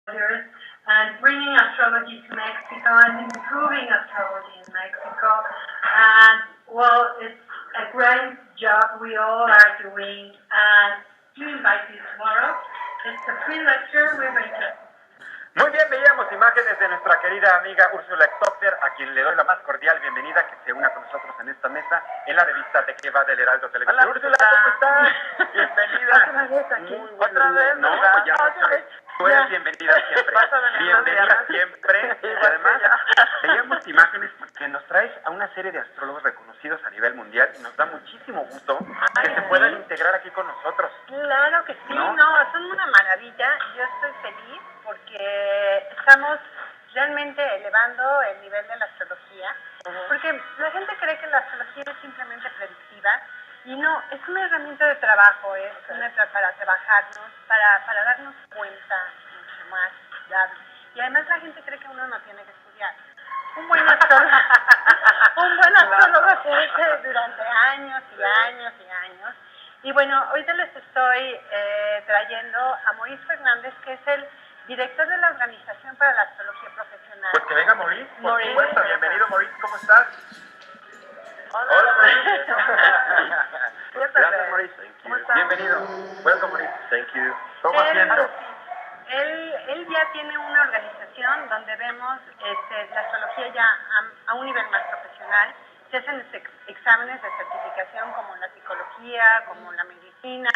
and bringing astrology to Mexico and improving astrology in Mexico. And well, it's a great job we all are doing. And to invite you tomorrow. It's a free lecture. We're going to. Muy bien, veíamos imágenes de nuestra querida amiga Ursula Stockder, a quien le doy la más cordial bienvenida, que se una con nosotros en esta mesa en la revista de qué va del Heraldo Televisión. Hola, Úrsula, ¿cómo estás? Bienvenida. Otra vez aquí. Muy bueno. Otra vez, no, ¿verdad? ya muchas veces. Tú eres bienvenida siempre. Bienvenida siempre. Y además, veíamos imágenes que nos traes a una serie de astrólogos reconocidos a nivel mundial y nos da muchísimo gusto que se puedan integrar aquí con nosotros. Claro que sí, no, son una maravilla. Yo estoy feliz porque estamos realmente elevando el nivel de la astrología, porque la gente cree que la astrología es simplemente predictiva y no, es una herramienta de trabajo, es una para trabajarnos, para darnos cuenta mucho más. Y además la gente cree que uno no tiene que estudiar. Un buen astrólogo, se hace durante años y años y años. Y bueno, ahorita les estoy trayendo a Maurice Fernandez, que es el director de la Organización para la Astrología Profesional. Pues que venga Maurice, por supuesto. Bienvenido Maurice, ¿cómo estás? Hola Maurice. Gracias Maurice. ¿Cómo estás? Bienvenido. Welcome Maurice. Thank you. ¿Cómo haciendo? Él ya tiene una organización donde vemos la astrología ya a un nivel más profesional. Se hacen exámenes de certificación como la psicología, como la medicina,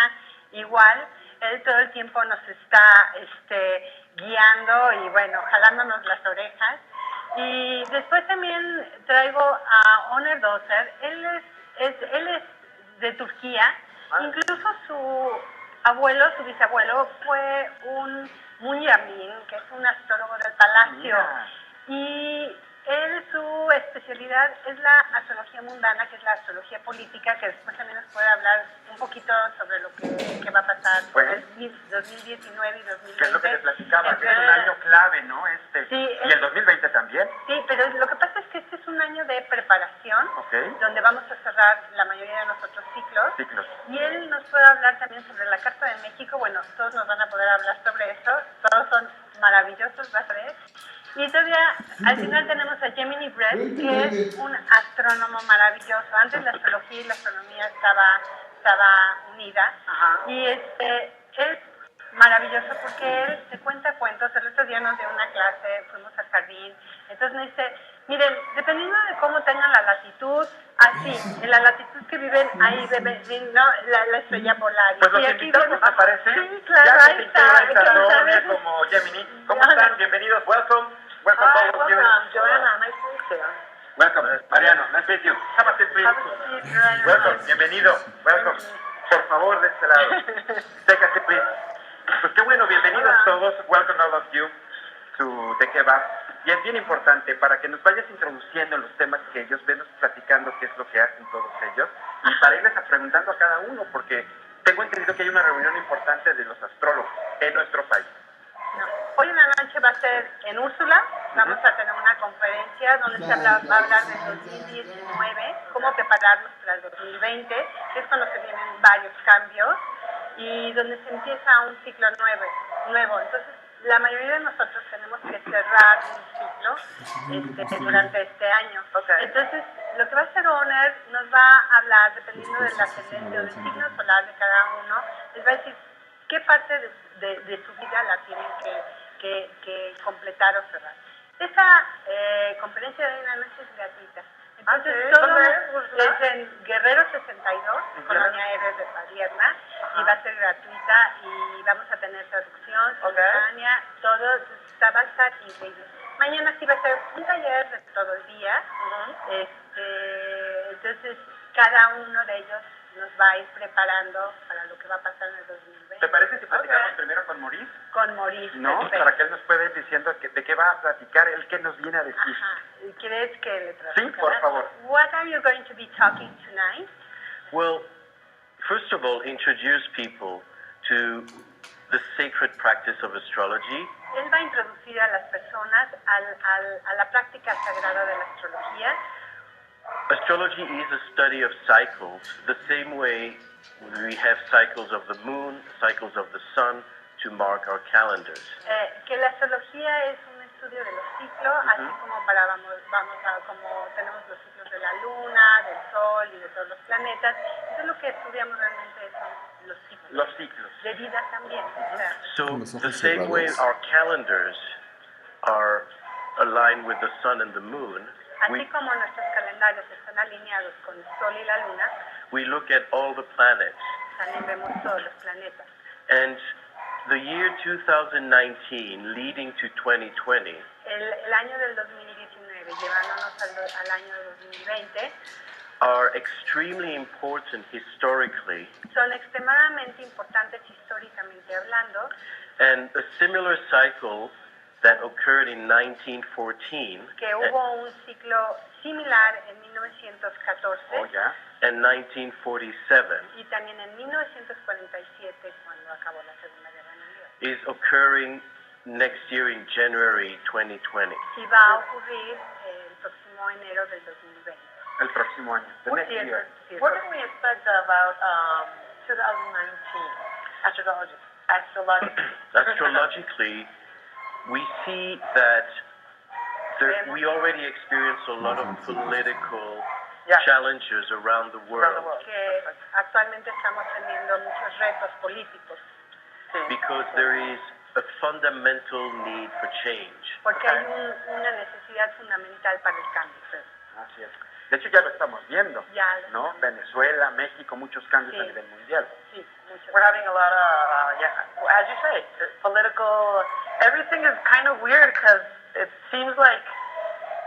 igual. Él todo el tiempo nos está guiando y bueno, jalándonos las orejas. Y después también traigo a Öner Döser. Él es de Turquía. Incluso su bisabuelo fue un Munyamin, que es un astrólogo del palacio. Y su especialidad es la astrología mundana, que es la astrología política, que después también nos puede hablar un poquito sobre lo que va a pasar en 2019 y 2020. Que es lo que te platicaba, que es un año clave, ¿no? Sí, y el 2020 también. Sí, pero lo que pasa es que este es un año de preparación, donde vamos a cerrar la mayoría de los otros ciclos. Y él nos puede hablar también sobre la Carta de México. Bueno, todos nos van a poder hablar sobre eso. Todos son maravillosos, vas a ver. Y todavía, al final tenemos a Gemini, que es un astrónomo maravilloso. Antes la astrología y la astronomía estaba unida. Y es maravilloso porque él se cuenta cuentos. El otro día nos dio una clase, fuimos al jardín. Entonces me dice, miren, dependiendo de cómo tengan la latitud, en la latitud que viven, ahí ven, ¿no? La estrella polar. Pues los invitados, ¿te parece? Sí, claro, ya ahí está. Como Gemini. ¿Cómo están? Bienvenidos. Welcome. Welcome, Joanna. Nice to meet you. Welcome, Mariano. Nice to meet you. Have a seat, please. Welcome. Bienvenido. Welcome. Por favor, de este lado. Take a seat, please. Pues qué bueno. Bienvenidos todos. Welcome all of you to The Kebab. Y es bien importante para que nos vayas introduciendo en los temas que ellos ven, platicando qué es lo que hacen todos ellos, y para irles preguntando a cada uno, porque tengo entendido que hay una reunión importante de los astrólogos en nuestro país. Hoy en la noche va a ser en Úrsula. Vamos a tener una conferencia donde va a hablar del 2019, cómo prepararnos para el 2020, que es cuando se vienen varios cambios y donde se empieza un ciclo nuevo. Entonces, la mayoría de nosotros tenemos que cerrar un ciclo durante este año. Entonces, lo que va a hacer Öner nos va a hablar, dependiendo del ascendente o del signo solar de cada uno, les va a decir qué parte de su vida la tienen que completar o cerrar. Esta conferencia de una noche es gratuita. Entonces, todo es en Guerrero 62, Colonia Héroes de Padierna, y va a ser gratuita y vamos a tener traducción simultánea, todo va a estar increíble. Mañana sí va a ser un taller de todo el día, entonces cada uno de ellos nos va a ir preparando para lo que va a pasar en el 2020. ¿Te parece si platicamos primero con Maurice? Con Maurice. No, perfecto. Para que él nos pueda ir diciendo de qué va a platicar, él qué nos viene a decir. ¿Quieres que le traduzca? Sí, por favor. What are you going to be talking tonight? Well, first of all, introduce people to the sacred practice of astrology. Él va a introducir a las personas a la práctica sagrada de la astrología. Astrology is a study of cycles, the same way we have cycles of the moon, cycles of the sun, to mark our calendars. Que la astrología es un estudio de los ciclos, así como como tenemos los ciclos de la luna, del sol y de todos los planetas. Entonces lo que estudiamos realmente son los ciclos. Los ciclos. De vida también. O sea, So the same way our calendars are aligned with the sun and the moon, así como nuestros calendarios están alineados con el sol y la luna, we look at all the planets. también vemos todos los planetas. And the year 2019 leading to 2020 El año del 2019, llevándonos al año 2020, are extremely important historically, son extremadamente importantes históricamente hablando, and a similar cycle that occurred in 1914 que hubo un ciclo similar en 1914 Oh, ya. and 1947 y también en 1947 cuando acabó la Segunda Guerra Mundial. is occurring next year in January 2020. Y va a ocurrir el próximo enero del 2020. El próximo año. The next year. What can we expect about 2019 astrologically? Astrologically, we see that we already experience a lot of political challenges around the world Que actualmente estamos teniendo muchos retos políticos because there is a fundamental need for change. porque hay una necesidad fundamental para el cambio. Así es. De hecho, ya lo estamos viendo, Ya, ¿no? Venezuela, México, muchos cambios a nivel mundial. sí, muchos. We're having a lot of, as you say, political, everything is kind of weird because it seems like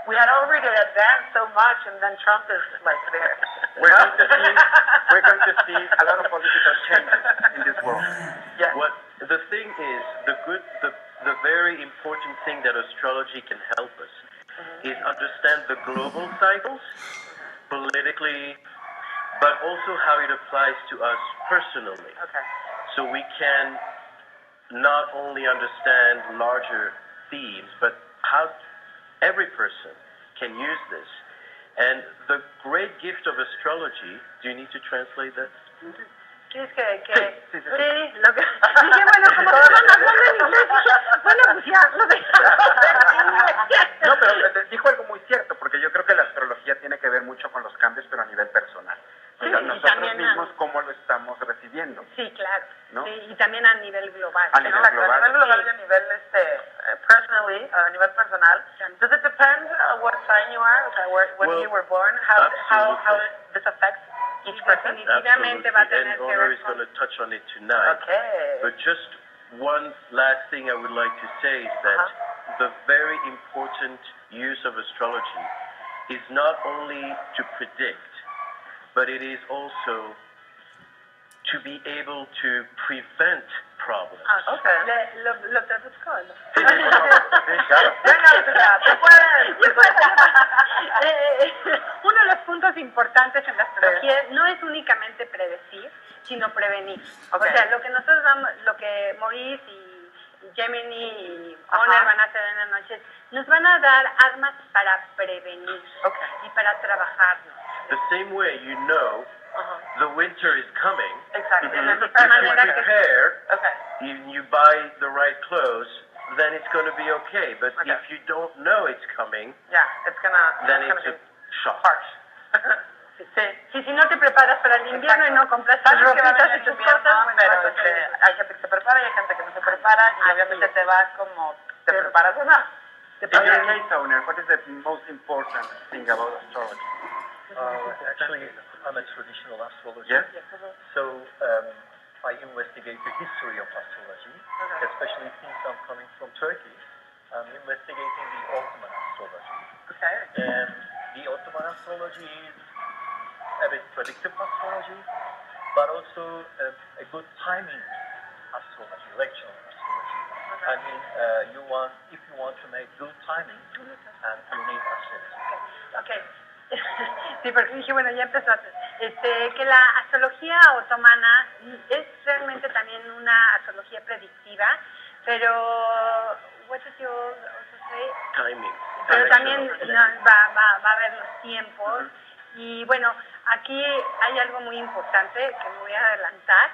we had already advanced so much and then Trump is like there. We're going to see a lot of political changes in this world. Yeah. What the thing is, the very important thing that astrology can help us is understand the global cycles politically, but also how it applies to us personally. Okay. So we can not only understand larger themes, but how every person can use this. And the great gift of astrology, do you need to translate that? ¿Quieres que Sí. sí, lo que dije, bueno, como estaban hablando en inglés, dije, bueno, pues ya lo No, pero dijo algo muy cierto, porque yo creo que la astrología tiene que ver mucho con los cambios, pero a nivel personal. O sea, Sí, y nosotros también mismos cómo lo estamos recibiendo. Sí, claro. ¿No? Sí, y también a nivel global. A nivel Exacto, global. a nivel global y a nivel personally, a nivel personal. Does it depend what sign you are, okay, when Well, you were born, how absolutely. this affects each person? Definitivamente va a tener And que Öner ver is con... going to touch on it tonight. Okay. But just one last thing I would like to say is that the very important use of astrology is not only to predict, but it is also to be able to prevent problems. Okay. Lo traduzco, ¿no? Sí, por favor. Sí, claro. Uno de los puntos importantes en la astrología no es únicamente predecir, sino prevenir. Okay. O sea, lo que nosotros vamos, lo que Maurice y Gemini y Öner van a hacer en la noche, nos van a dar armas para prevenir y para trabajarnos. The same way you know the winter is coming, Exactly. De la if misma you manera que prepare Okay. and you buy the right clothes, then it's going to be okay. But Okay. if you don't know it's coming, Yeah, it's gonna then be it's a shock. harsh. si no te preparas para el invierno y no compras tus Sabes que va a ropitas venir y tus invierno, cosas, bueno, pero vas a tener- hay gente que se prepara y hay gente que no se prepara y obviamente te vas como te preparas o no. In your case, Öner, what is the most important thing about astrology? Actually, I'm a traditional astrologer. Yes? So I investigate the history of astrology, especially since I'm coming from Turkey. I'm investigating the Ottoman astrology. Okay. And the Ottoman astrology is a bit predictive astrology, but also a good timing astrology, lectional astrology. I mean, if you want to make good timing, and you need astrology. Ok. Sí, porque dije, bueno, ya empezó. Que la astrología otomana es realmente también una astrología predictiva, pero, what did you also say? Timing. Pero también va a haber los tiempos. Y bueno, aquí hay algo muy importante que me voy a adelantar.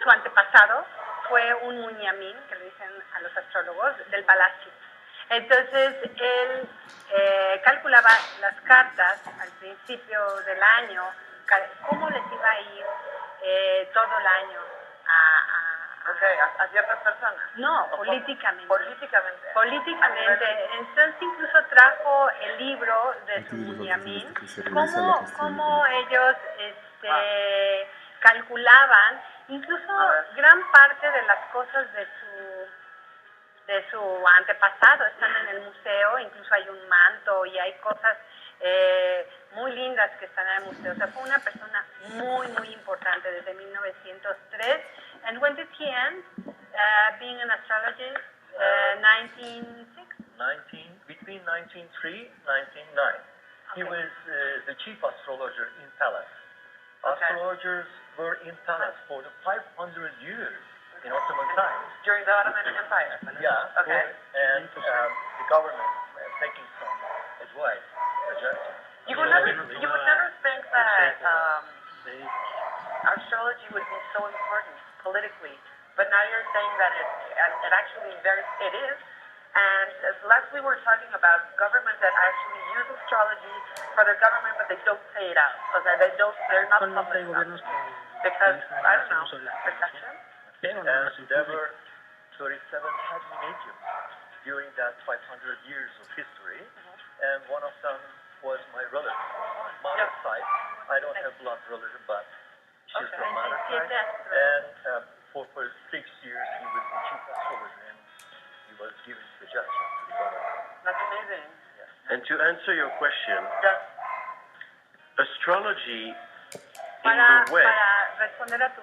su antepasado fue un muñamín, que le dicen a los astrólogos, del palacio. Entonces, él calculaba las cartas al principio del año, cómo les iba a ir todo el año a ciertas personas. No, políticamente. Políticamente. Políticamente. Entonces incluso trajo el libro de su muñamín, cómo ellos calculaban, incluso gran parte de las cosas de su antepasado están en el museo, incluso hay un manto y hay cosas muy lindas que están en el museo. O sea, fue una persona muy, muy importante desde 1903. And when did he end being an astrologist? 1906? Between 1903 and 1909. He was the chief astrologer in Palace. Astrologers were in Palace for the 500 years in Ottoman times. During the Ottoman Empire? Yeah. Okay. And the government taking some advice, suggestions. You would never think that astrology would be so important politically, but now you're saying that it actually it is. And last we were talking about government that actually use astrology for their government, but they don't say it out. So that they're not public enough. Because, I don't know, perception? And there were 37 head mediums during that 500 years of history, and one of them was my relative. Mother's side, I don't have blood relative, but she's from mother's side. And for 6 years, he was the chief astrologer, and he was giving suggestions to the government. That's amazing. Yeah. And to answer your question, astrology in Para the West, responder a tu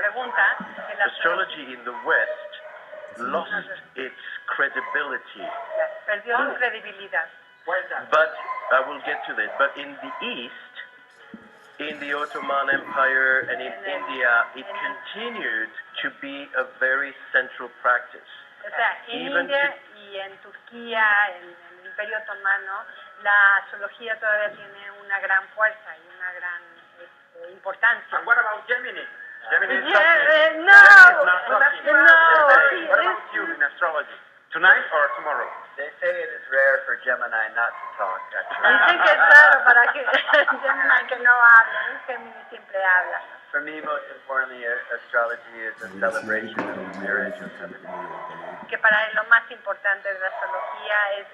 pregunta, astrology in the West lost its credibility. perdió su credibilidad. But I will get to that. But in the East, in the Ottoman Empire and in India, it continued to be a very central practice. O sea, en India y en Turquía, en el Imperio Otomano, la astrología todavía tiene una gran fuerza y una gran importancia. And what about Gemini? Gemini is No. Gemini is not talking. No. What about you in astrology? Tonight or tomorrow? They say it is rare for Gemini not to talk, actually. Dicen que es raro para que Gemini que no habla, Gemini siempre habla. For me, most importantly, astrology is a celebration of marriage and Que para él lo más importante de la astrología es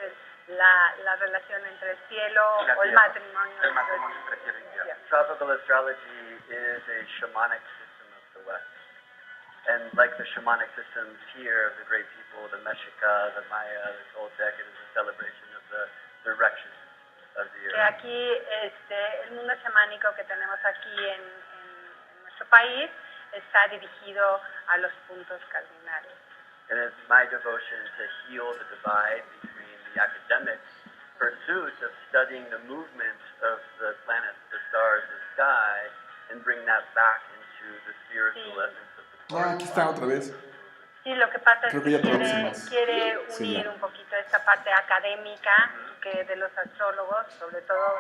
la relación entre el cielo o el matrimonio. El matrimonio entre cielo y tierra. Tropical astrology is a shamanic system of the West. And like the shamanic systems here of the great people, the Mexica, the Maya, the Toltec, it is a celebration of the direction of the Que earth. aquí el mundo chamánico que tenemos aquí en nuestro país está dirigido a los puntos cardinales. And it's my devotion to heal the divide between the academic pursuit of studying the movement of the planets, the stars, the sky, and bring that back into the spiritual essence of the aquí está otra vez. Sí, lo que pasa Creo es que ya que traduce más. quiere Sí, unir ya. un poquito esta parte académica que de los astrólogos, sobre todo,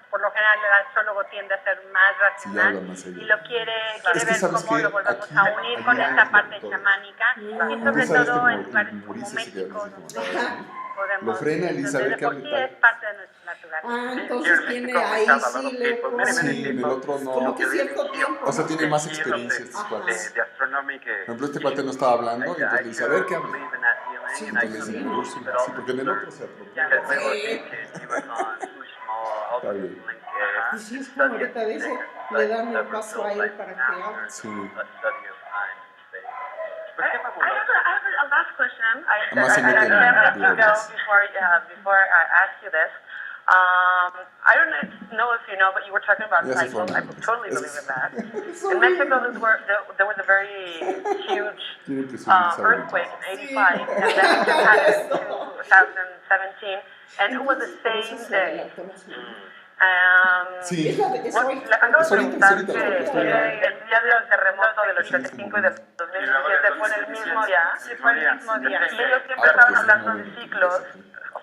por lo general el astrólogo tiende a ser más racional habla más allá. y lo quiere Es que ver sabes cómo que lo volvemos aquí a unir con hay esta algo parte todo. chamánica y sobre Tú sabes todo que en lugares como Maurice se México, queda así donde como- podemos, Lo frena el donde saber de que por hable sí tal. es parte de nuestra naturaleza. Ah, Here entonces in tiene Mexico, we ahí have a lot sí of le people, many Sí, en el people otro no. como que cierto tiempo. O sea, tiene más de experiencia estos cuates. de astronomy que... Por ejemplo, este cuate no estaba hablando y entonces le dice, a ver, ¿qué habla? believe in that healing, Sí, and I entonces le dice, believe Ursula. that all Sí, porque en el otro se atropella. because when we were kids, we were on Ushma, all Está the bien. link, Y si es como ahorita dice, le dan el paso a él para que hable. Sí. a study of time and space. I have a last question. Además se meten en let you go dilemas. before I ask you this. I don't know if you know, but you were talking about Ya se cycles. I forman. totally believe in that. In Mexico, there was a very huge Tiene presumir saber. earthquake in '85, and then it just happened in 2017, and it was the same day. Sí. Es la de- es hoy. Acabo Es de ahorita, preguntar es ahorita, que estoy viendo. el día del terremoto del 85 y del 2017 fue en el mismo día. Sí, fue el mismo día. Y ellos siempre Ah, estaban pues, hablando no, de ciclos,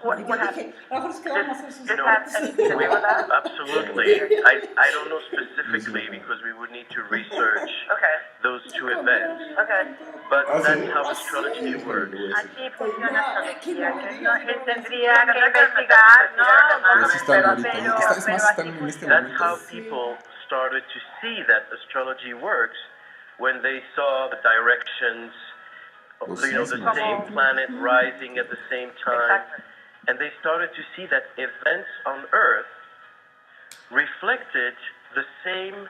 What Yo happened? dije, a lo mejor es que vamos a hacer sus Is that fotos. anything to do with that? Absolutely. I don't know specifically because we would need to research Okay. those two events. Okay. But Ah, that's sí. how Ah, astrology sí. works. Así funciona No, astrología. que no me Que digas, él no, tendría no, que no, investigar, no, ¿no? Pero así están ahorita. Pero Es más, están así en este funciona. That's how momento. people started to see that astrology works when they saw the directions, Los the sismos. same planet rising at the same time. Exactly. And they started to see that events on Earth reflected the same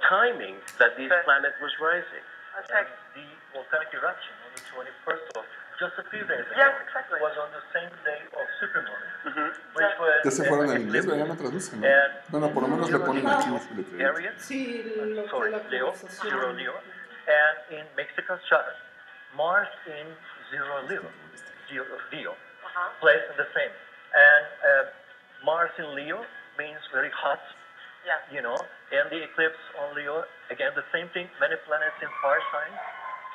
timing that this planet was rising. Okay. The volcanic eruption on the 21st of just a few days ago Yes, exactly. was on the same day of supermoon, Ujú. which was Ya se fueron an en inglés, eclipse pero ya no traducen, ¿no? and Bueno, por lo menos le ponen aquí su letrero. Aries, Sí, lo que sorry, la Leo, conversación. zero Leo, and in Mexico's chart, Mars in zero Leo, Leo, placed in the same. And Mars in Leo means very hot, Yeah. you know, and the eclipse on Leo, again, the same thing, many planets in fire signs,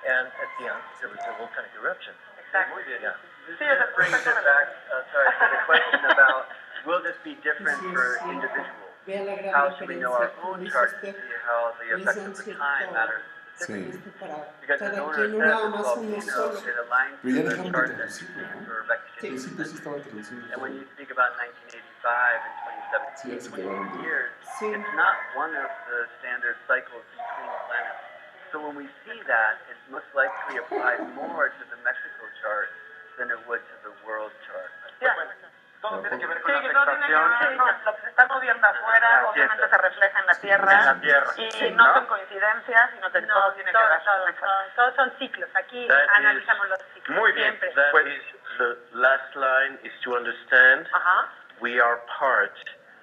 and at the end, there was a volcanic eruption. Exactly. Yeah. This just brings it back, sorry, to the question about, will this be different Sí, for sí. individuals? Vea la gran How should we know our diferencia, como own dice chart to usted, see how the les effect dan of the cierto time matters? Sí. para Because as cada Öner quien, no says, nada as más well, uno you know, solo. it aligns Pero ya to the dejaron de chart that traducirlo, you use ¿no? for Al rectification. principio sí estaban traduciendo And when todo. you speak about 1985 and Sí, ya se 2017, quedaron 22 de... years, Sí. it's not one of the standard cycles between planets. So when we see that, it most likely applies more to the Mexico chart than it would to the world chart. Yeah. Todo tiene que ver Sí, con la que todo tiene que ver afectación. con lo que se está moviendo afuera, Así es. obviamente se refleja en la Tierra. En la Tierra. Y Sí, no ¿no? son coincidencias, sino que No, todo tiene que ver. todos son ciclos. Aquí That analizamos is- los ciclos. Muy bien. Siempre. That Pues- is the last line is to understand Ajá. we are part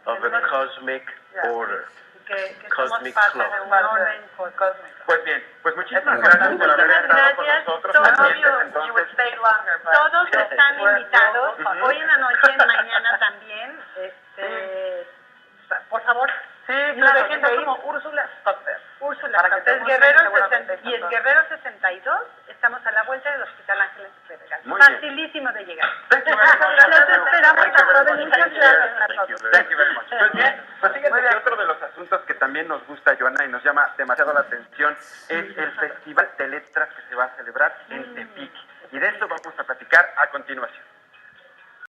of a cosmic order. Que somos Cosmic parte clock. de un orden cósmico. Pues bien, pues muchísimas Eso, gracias por haber muchísimas estado con gracias. nosotros. Todos Pendientes, You would entonces, stay longer, but Todos están invitados, Ujú. hoy en la noche, mañana también. Por favor, sí, no claro, dejen de ir. como Ursula Stockder. Úrsula, Para que Stockder, te busquen, Guerrero seguramente 60 y el están Guerrero 62, estamos a la vuelta del Hospital Ángeles de Regalo. Muy bien. Facilísimo de llegar. Thank you very much. Los esperamos Thank you a very todos. much. Muchas Thank you. gracias. Thank you very Thank you very much. Pues bien, pues fíjense que otro de los asuntos que también nos gusta, Joana, y nos llama demasiado la atención es el Festival de Letras que se va a celebrar en Tepic. Y de esto vamos a platicar a continuación.